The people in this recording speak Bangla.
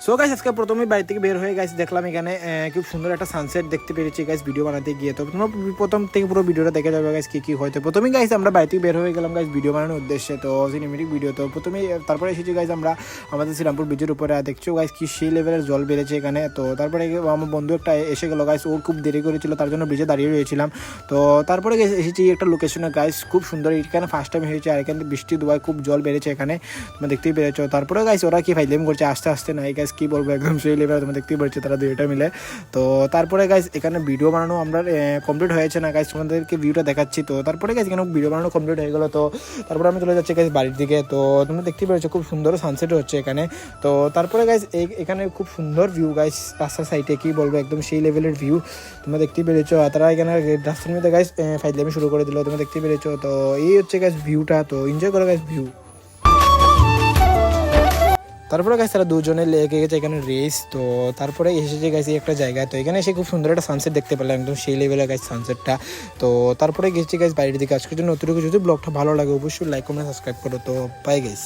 সো গাইস আজকে প্রথমেই বাড়ি থেকে বের হয়ে গাইস দেখলাম এখানে খুব সুন্দর একটা সানসেট দেখতে পেরেছি গাইস ভিডিও বানাতে গিয়ে। তো তোমরা প্রথম থেকে পুরো ভিডিওটা দেখে যাবে গাইস কি হয়তো। প্রথমেই গাইস আমরা বাড়ি থেকে বের হয়ে গেলাম গাইস ভিডিও বানানোর উদ্দেশ্যে, তো সিনেমেটিক ভিডিও। তো প্রথমেই তারপরে এসেছি গাইস আমরা আমাদের শ্রীরামপুর ব্রিজের উপরে। দেখছো গাইস কি সেই লেভেলের জল বেড়েছে এখানে। তো তারপরে আমার বন্ধু একটা এসে গেল গাইস, ও খুব দেরি করেছিল তার জন্য ব্রিজে দাঁড়িয়ে রয়েছিলাম। তো তারপরে এসেছি একটা লোকেশনে গাইস, খুব সুন্দর এখানে ফার্স্ট টাইম হয়েছে। আর এখানে বৃষ্টি দুবাই খুব জল বেড়েছে এখানে, তোমরা দেখতেই পেরেছো। তারপরে গাইস ওরা কি ফাইলেম করছে আস্তে আস্তে, নাই গাইস কি বলবো একদম সেই লেভেলে, তোমরা দেখতেই পাচ্ছ তারা দুইটা মিলে। তো তারপরে গাইস এখানে ভিডিও বানানো আমরা কমপ্লিট হয়েছে না গাইস, তোমাদেরকে ভিউটা দেখাচ্ছি। তো তারপরে গাইস এখানে ভিডিও বানানো কমপ্লিট হয়ে গেলো। তো তারপরে আমি চলে যাচ্ছি গাইস বাড়ির দিকে। তো তোমরা দেখতেই পেরেছো খুব সুন্দর সানসেট হচ্ছে এখানে। তো তারপরে গাইস এখানে খুব সুন্দর ভিউ গাইস, রাস্তার সাইডে কি বলবো একদম সেই লেভেলের ভিউ, তোমরা দেখতেই পেরেছো। আর তারা এখানে রাস্তার মধ্যে গাইস ফাইজলামি শুরু করে দিল, তোমরা দেখতেই পেরেছো। তো এই হচ্ছে গাইস ভিউটা, তো এনজয় করো গাইস ভিউ। তারপরে গাইস তারা দুজনে লেগে গেছে এখানে রেস। তো তারপরে এসেছে গেছি একটা জায়গায়, তো এখানে এসে খুব সুন্দর একটা সানসেট দেখতে পেলাম, একদম সেই লেভেলের গাইস সানসেটটা। তো তারপরে গেছি গাইস বাইরের দিকে। আজকের জন্য অতটুকু, যদি ব্লগটা ভালো লাগে অবশ্যই লাইক কমেন্ট সাবস্ক্রাইব করো। তো বাই গাইস।